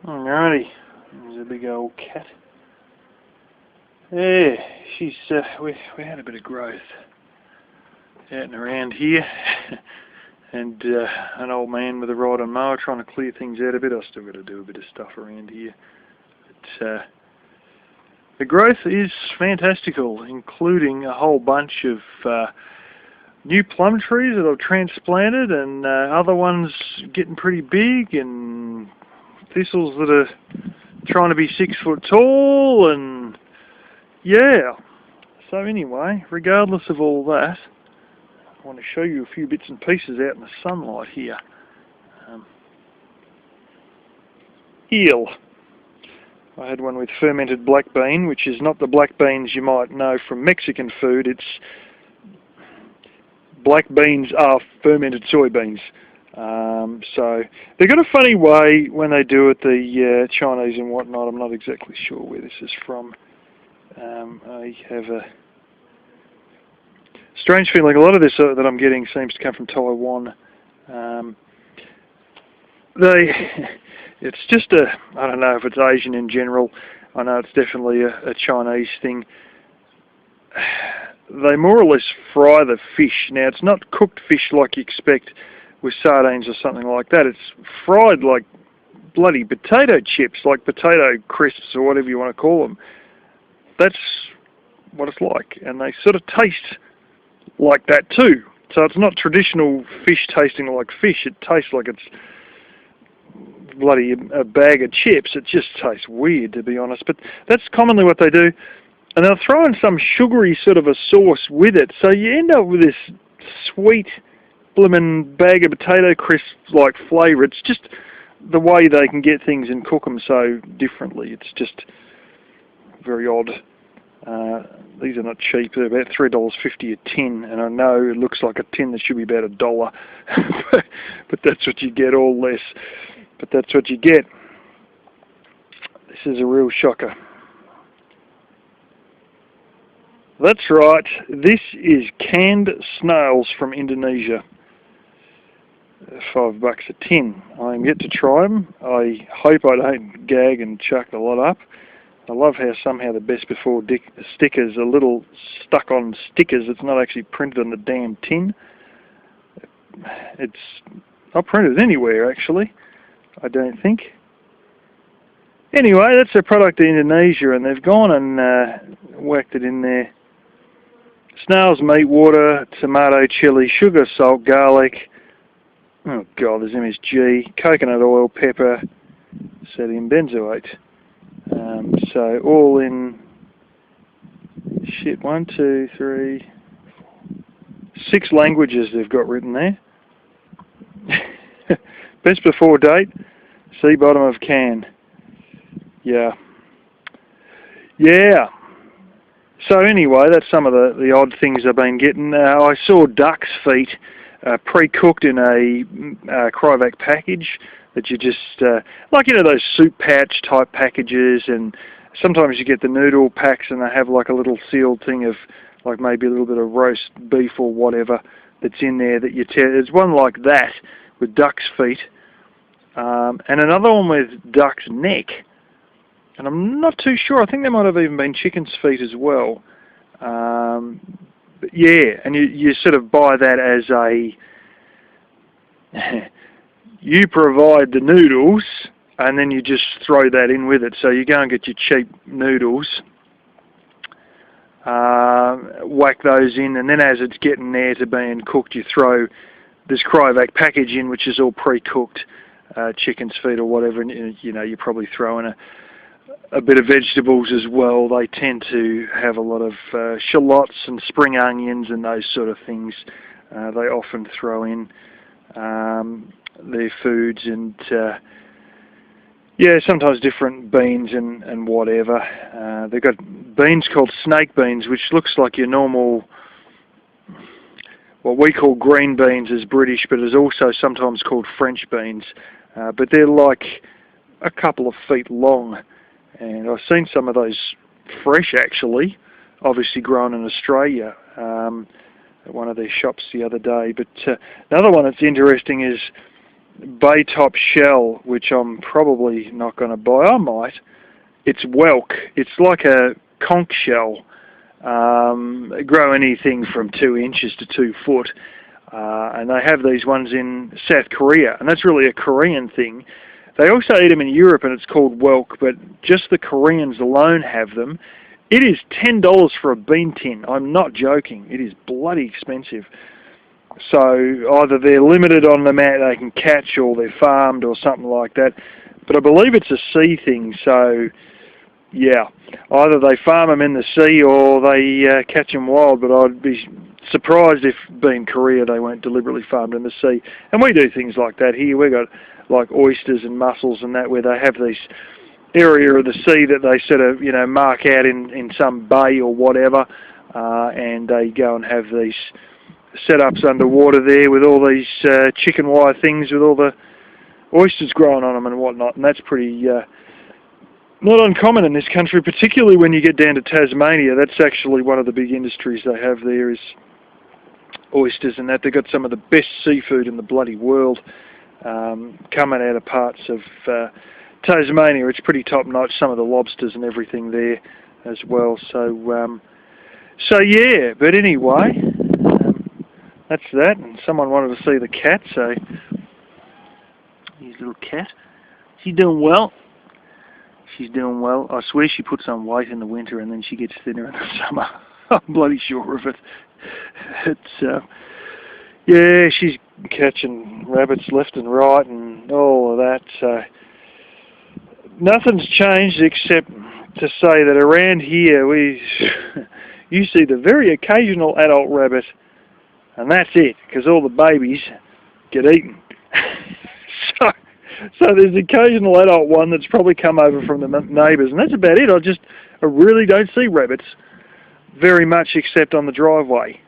Alrighty, there's a big old cat. Yeah, she's, we had a bit of growth out and around here. And an old man with a rod and mower trying to clear things out a bit. I've still got to do a bit of stuff around here. But the growth is fantastical, including a whole bunch of new plum trees that I've transplanted, and other ones getting pretty big, and thistles that are trying to be 6 foot tall, and yeah. So anyway, regardless of all that, I want to show you a few bits and pieces out in the sunlight here. Eel. I had one with fermented black bean, which is not the black beans you might know from Mexican food. It's black beans are fermented soybeans. So they've got a funny way when they do it, the Chinese and whatnot. I'm not exactly sure where this is from. I have a strange feeling a lot of this that I'm getting seems to come from Taiwan. It's just I don't know if it's Asian in general. I know it's definitely a Chinese thing. They more or less fry the fish. Now, it's not cooked fish like you expect with sardines or something like that. It's fried like bloody potato chips, like potato crisps or whatever you want to call them. That's what it's like. And they sort of taste like that too. So it's not traditional fish tasting like fish. It tastes like it's bloody a bag of chips. It just tastes weird, to be honest. But that's commonly what they do. And they'll throw in some sugary sort of a sauce with it. So you end up with this sweet blimmin' bag of potato crisps like flavour. It's just the way they can get things and cook them so differently. It's just very odd. These are not cheap. They're about $3.50 a tin, and I know it looks like a tin that should be about $1, but that's what you get, all less. But that's what you get. This is a real shocker. That's right. This is canned snails from Indonesia. $5 a tin. I'm yet to try them. I hope I don't gag and chuck a lot up. I love how somehow the best before stickers are little stuck on stickers. It's not actually printed on the damn tin. It's not printed anywhere, actually, I don't think. Anyway, that's a product of Indonesia, and they've gone and whacked it in there. Snails, meat, water, tomato, chilli, sugar, salt, garlic. Oh God, there's MSG, coconut oil, pepper, sodium benzoate. So all in, 1, 2, 3, 6 languages they've got written there. Best before date, see bottom of can. Yeah. So anyway, that's some of the odd things I've been getting. I saw duck's feet pre-cooked in a cryovac package that you just, like, you know, those soup pouch type packages, and sometimes you get the noodle packs and they have like a little sealed thing of like maybe a little bit of roast beef or whatever that's in there that you tear. There's one like that with duck's feet, and another one with duck's neck. And I'm not too sure. I think there might have even been chicken's feet as well. But yeah, and you sort of buy that as a... you provide the noodles, and then you just throw that in with it. So you go and get your cheap noodles, whack those in, and then as it's getting there to being cooked, you throw this cryovac package in, which is all pre-cooked chicken's feet or whatever, and you know, you probably throw in a bit of vegetables as well. They tend to have a lot of shallots and spring onions and those sort of things. They often throw in their foods, and yeah, sometimes different beans and whatever. They've got beans called snake beans, which looks like your normal, what we call green beans as British, but is also sometimes called French beans. But they're like a couple of feet long. And I've seen some of those fresh, actually, obviously grown in Australia, at one of their shops the other day. But another one that's interesting is bay top shell, which I'm probably not going to buy. I might. It's whelk. It's like a conch shell. Grow anything from 2 inches to 2 foot. And they have these ones in South Korea, and that's really a Korean thing. They also eat them in Europe, and it's called whelk, but just the Koreans alone have them. It is $10 for a bean tin. I'm not joking. It is bloody expensive. So either they're limited on the amount they can catch, or they're farmed, or something like that. But I believe it's a sea thing, so yeah. Either they farm them in the sea, or they catch them wild, but I'd be surprised if, being Korea, they weren't deliberately farmed in the sea. And we do things like that here. We've got like oysters and mussels and that, where they have this area of the sea that they sort of, you know, mark out in some bay or whatever, and they go and have these setups underwater there with all these chicken wire things with all the oysters growing on them and whatnot, and that's pretty not uncommon in this country, particularly when you get down to Tasmania. That's actually one of the big industries they have there, is oysters and that. They've got some of the best seafood in the bloody world coming out of parts of Tasmania. It's pretty top notch, some of the lobsters and everything there as well. So yeah, but anyway, that's that. And someone wanted to see the cat, so here's little cat. She's doing well. She's doing well. I swear she puts on weight in the winter and then she gets thinner in the summer. I'm bloody sure of it. It's yeah, she's catching rabbits left and right and all of that. So nothing's changed except to say that around here you see the very occasional adult rabbit, and that's it, because all the babies get eaten. So there's an occasional adult one that's probably come over from the neighbours, and that's about it. I really don't see rabbits very much except on the driveway,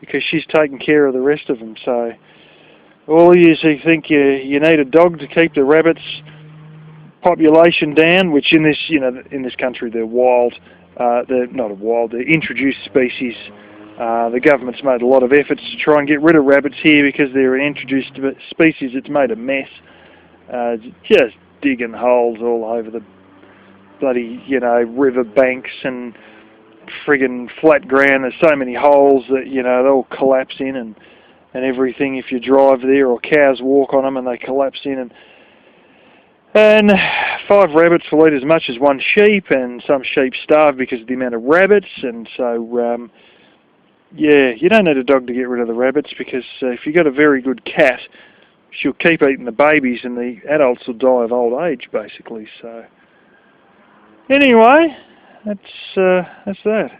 because she's taking care of the rest of them. So all you think you need a dog to keep the rabbits population down, which in this, you know, in this country they're wild. They're not wild, they're introduced species. The government's made a lot of efforts to try and get rid of rabbits here because they're an introduced species. It's made a mess. Just digging holes all over the bloody, you know, river banks and friggin' flat ground. There's so many holes that, you know, they'll collapse in and everything if you drive there, or cows walk on them and they collapse in. And 5 rabbits will eat as much as 1 sheep, and some sheep starve because of the amount of rabbits. And so, yeah, you don't need a dog to get rid of the rabbits, because if you've got a very good cat, she'll keep eating the babies and the adults will die of old age, basically. So anyway, that's that.